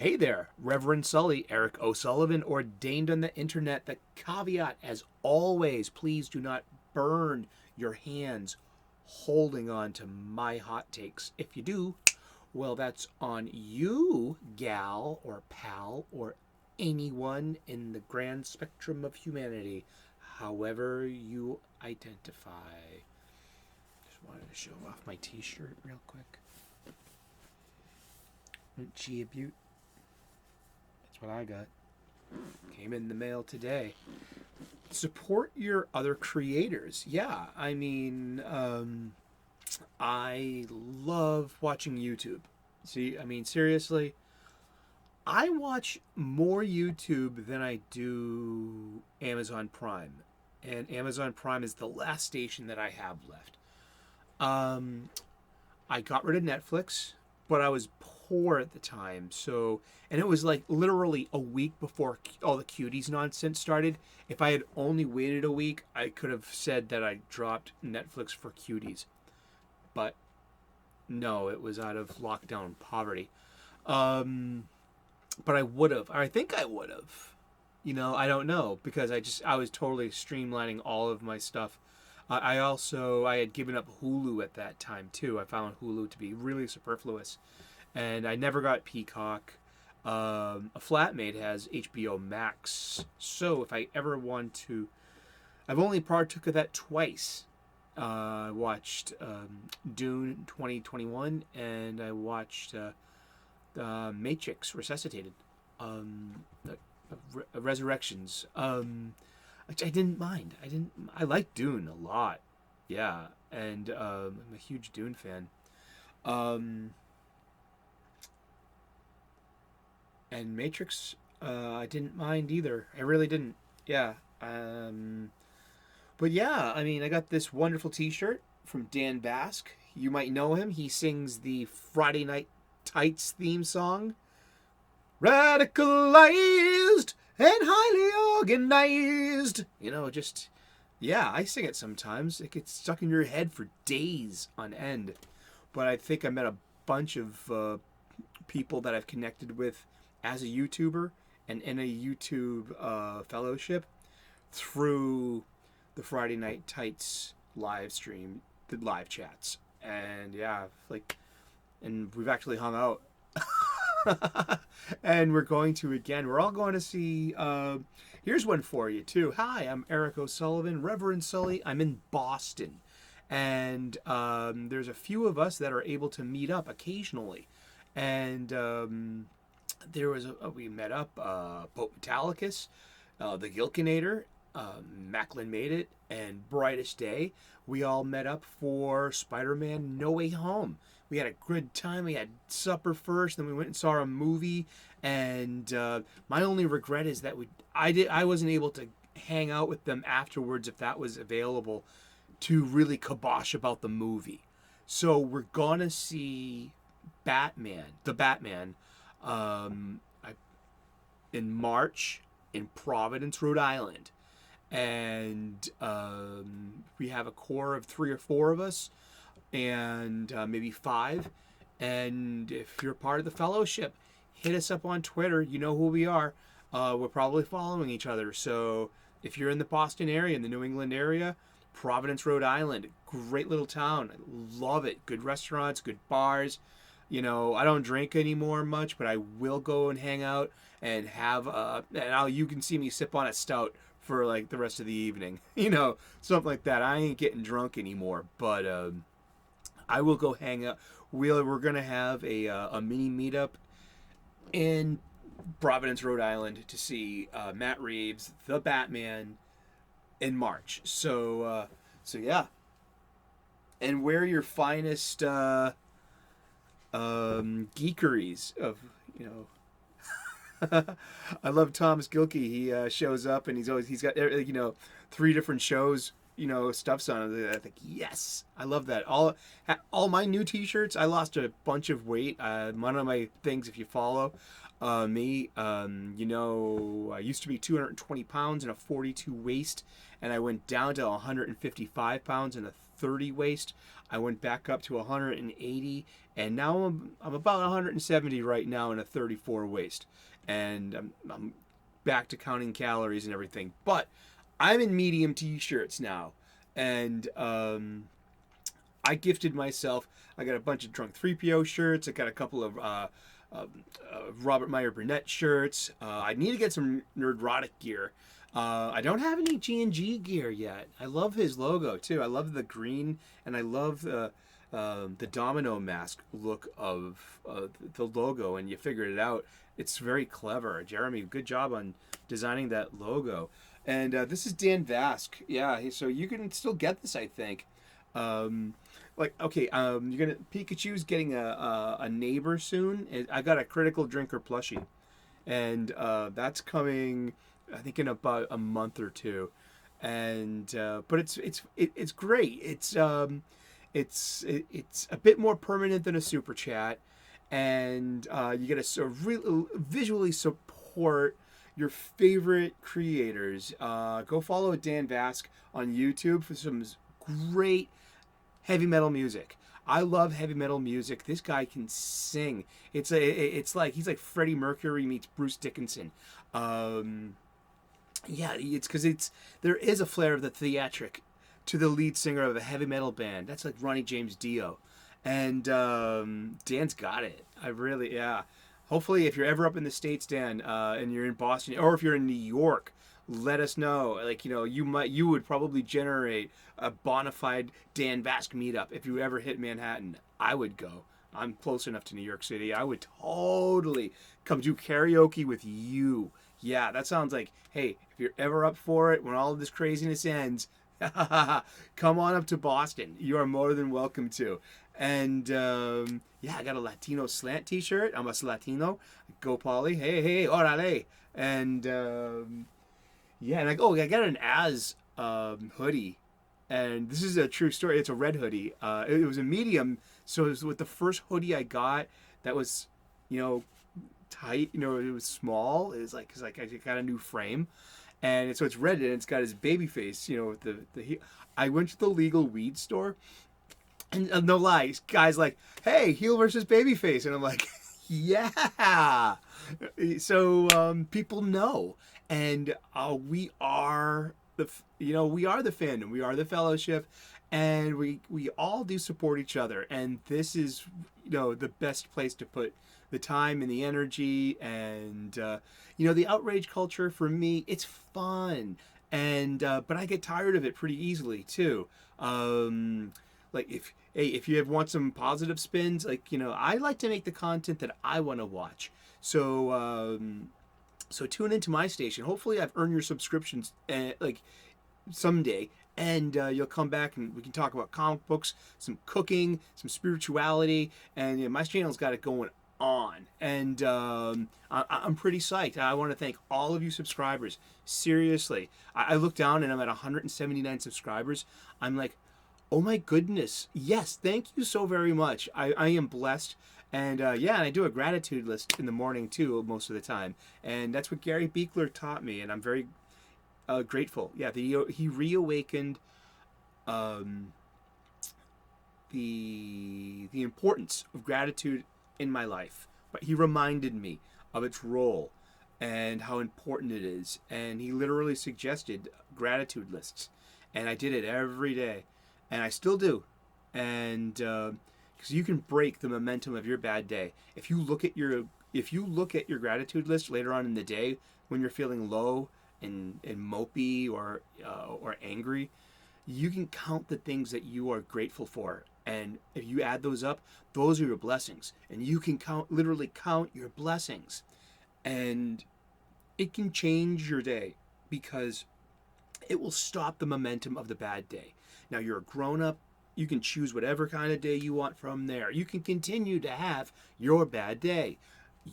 Hey there, Reverend Sully, Eric O'Sullivan, ordained on the internet. The caveat, as always, please do not burn your hands holding on to my hot takes. If you do, well, that's on you, gal or pal, or anyone in the grand spectrum of humanity, however you identify. Just wanted to show off my t-shirt real quick. Gee, a beaut. That's what I got. Came in the mail today. Support your other creators. Yeah, I mean, I love watching YouTube. See, I mean, seriously, I watch more YouTube than I do Amazon Prime. And Amazon Prime is the last station that I have left. I got rid of Netflix, but I was poor at the time. So, and it was like literally a week before all the Cuties nonsense started. If I had only waited a week, I could have said that I dropped Netflix for Cuties. But no, it was out of lockdown poverty. But I would have. I think I would have. You know, I don't know because I was totally streamlining all of my stuff. I had given up Hulu at that time too. I found Hulu to be really superfluous, and I never got Peacock. A flatmate has HBO Max, so if I ever want to, I've only partook of that twice. I watched Dune 2021, and I watched Matrix Resuscitated, Resurrections. Which I didn't mind. I like Dune a lot. Yeah, and I'm a huge Dune fan. And Matrix, I didn't mind either. I really didn't. Yeah. But yeah, I mean, I got this wonderful T-shirt from Dasc. You might know him. He sings the Friday Night Tights theme song. Radicalized and highly organized. You know, just, yeah, I sing it sometimes. It gets stuck in your head for days on end. But I think I met a bunch of people that I've connected with as a YouTuber and in a YouTube fellowship through the Friday Night Tights live stream, the live chats. And yeah, and we've actually hung out. And we're going to again. We're all going to see. Here's one for you too. Hi, I'm Eric O'Sullivan, Reverend Sully. I'm in Boston, and there's a few of us that are able to meet up occasionally. And we met up. Pope Metallicus, the Gilkinator, Macklin Made It, and Brightest Day. We all met up for Spider-Man No Way Home. We had a good time. We had supper first, then we went and saw a movie. And my only regret is that I wasn't able to hang out with them afterwards if that was available to really kibosh about the movie. So we're gonna see the Batman, in March in Providence, Rhode Island, and we have a core of 3 or 4 of us. And maybe 5. And if you're part of the fellowship, hit us up on Twitter. You know who we are. We're probably following each other. So if you're in the Boston area, in the New England area, Providence, Rhode Island, great little town. I love it. Good restaurants, good bars. You know, I don't drink anymore much, but I will go and hang out and have you can see me sip on a stout for like the rest of the evening. You know, something like that. I ain't getting drunk anymore, but I will go hang out. We're gonna have a mini meetup in Providence, Rhode Island, to see Matt Reeves, the Batman, in March. So yeah, and wear your finest geekeries of, you know. I love Thomas Gilkey. He shows up and he's got 3 different shows, you know, stuffs on it. I think, yes, I love that. All my new T-shirts. I lost a bunch of weight. One of my things, if you follow me, you know, I used to be 220 pounds and a 42 waist, and I went down to 155 pounds and a 130 waist. I went back up to 180, and now I'm about 170 right now in a 34 waist, and I'm back to counting calories and everything. But I'm in medium t-shirts now, and I gifted myself. I got a bunch of Drunk 3PO shirts. I got a couple of Robert Meyer Burnett shirts. I need to get some Nerdrotic gear. I don't have any G&G gear yet. I love his logo too. I love the green, and I love the domino mask look of the logo. And you figured it out. It's very clever, Jeremy. Good job on designing that logo. And this is Dan Dasc. Yeah, so you can still get this, I think. You're gonna Pikachu's getting a neighbor soon. I got a Critical Drinker plushie, and that's coming, I think, in about a month or two. And but it's great. It's a bit more permanent than a super chat, and you get to sort of really visually support your favorite creators. Go follow Dan Dasc on YouTube for some great heavy metal music. I love heavy metal music. This guy can sing. It's like he's like Freddie Mercury meets Bruce Dickinson. It's because there is a flair of the theatric to the lead singer of a heavy metal band. That's like Ronnie James Dio, and Dan's got it. Hopefully, if you're ever up in the States, Dan, and you're in Boston, or if you're in New York, let us know. Like, you would probably generate a bona fide Dan Dasc meetup if you ever hit Manhattan. I would go. I'm close enough to New York City. I would totally come do karaoke with you. Yeah, that sounds like, hey, if you're ever up for it, when all of this craziness ends, come on up to Boston. You are more than welcome to. And I got a Latino slant t-shirt. I'm a Latino. Go Polly. Hey, orale. And I got an Az hoodie. And this is a true story. It's a red hoodie. It was a medium, so it was with the first hoodie I got that was, tight. It was small. It was like, cause like I got a new frame, and so it's red and it's got his baby face. With the I went to the legal weed store, and no lie, guys like, hey, heel versus babyface, and I'm like, yeah. So people know, and we are we are the fandom, we are the fellowship, and we all do support each other, and this is the best place to put the time and the energy, and the outrage culture. For me, it's fun, and but I get tired of it pretty easily too. If you want some positive spins, I like to make the content that I want to watch. So so tune into my station. Hopefully I've earned your subscriptions someday, and you'll come back and we can talk about comic books, some cooking, some spirituality, and my channel's got it going on, and I'm pretty psyched. I want to thank all of you subscribers. Seriously, I look down and I'm at 179 subscribers. I'm like, oh my goodness, yes, thank you so very much. I am blessed. And and I do a gratitude list in the morning too, most of the time, and that's what Gary Beekler taught me, and I'm very grateful. Yeah, he reawakened the importance of gratitude in my life, but he reminded me of its role and how important it is, and he literally suggested gratitude lists, and I did it every day, and I still do, and because you can break the momentum of your bad day if you look at your gratitude list later on in the day when you're feeling low and mopey or angry. You can count the things that you are grateful for, and if you add those up, those are your blessings, and you can literally count your blessings, and it can change your day because it will stop the momentum of the bad day. Now you're a grown-up. You can choose whatever kind of day you want from there. You can continue to have your bad day.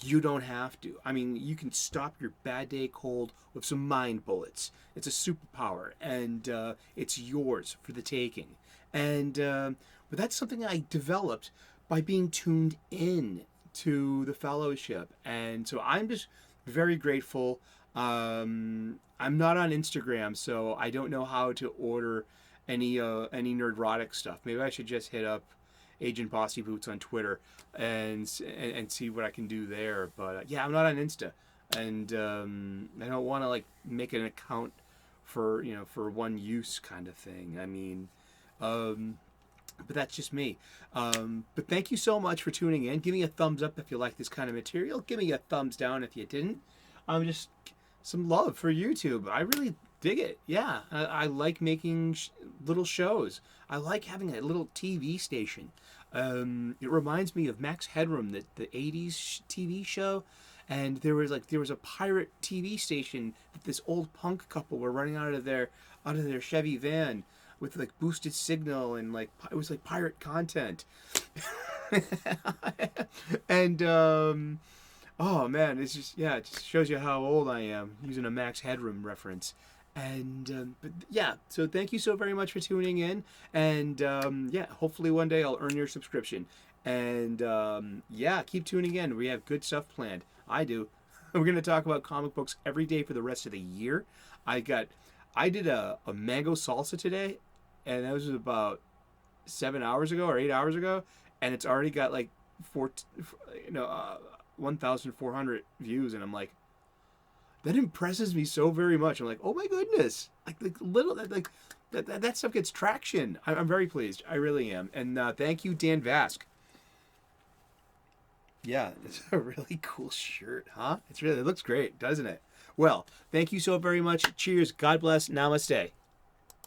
You don't have to. I mean, you can stop your bad day cold with some mind bullets. It's a superpower, and it's yours for the taking. And but that's something I developed by being tuned in to the fellowship, and so I'm just very grateful. I'm not on Instagram, so I don't know how to order any nerdrotic stuff. Maybe I should just hit up Agent Bossy Boots on Twitter and see what I can do there. But yeah, I'm not on Insta, and I don't want to like make an account for for one use kind of thing. I mean, but that's just me. But thank you so much for tuning in. Give me a thumbs up if you like this kind of material. Give me a thumbs down if you didn't. I'm just some love for YouTube. I really dig it. Yeah, I like making little shows. I like having a little TV station. It reminds me of Max Headroom, the '80s TV show, and there was a pirate TV station that this old punk couple were running out of their Chevy van with like boosted signal, and like it was like pirate content. And oh man, it's just it just shows you how old I am using a Max Headroom reference. And but yeah, so thank you so very much for tuning in, and yeah, hopefully one day I'll earn your subscription. And yeah, keep tuning in. We have good stuff planned. I do. We're gonna talk about comic books every day for the rest of the year. I did a mango salsa today, and that was about 7 hours ago or 8 hours ago, and it's already got like 1,400 views, and I'm like, that impresses me so very much. I'm like, oh my goodness, that stuff gets traction. I'm very pleased. I really am. And thank you, Dan Vasc. Yeah, it's a really cool shirt, huh? It looks great, doesn't it? Well, thank you so very much. Cheers. God bless. Namaste.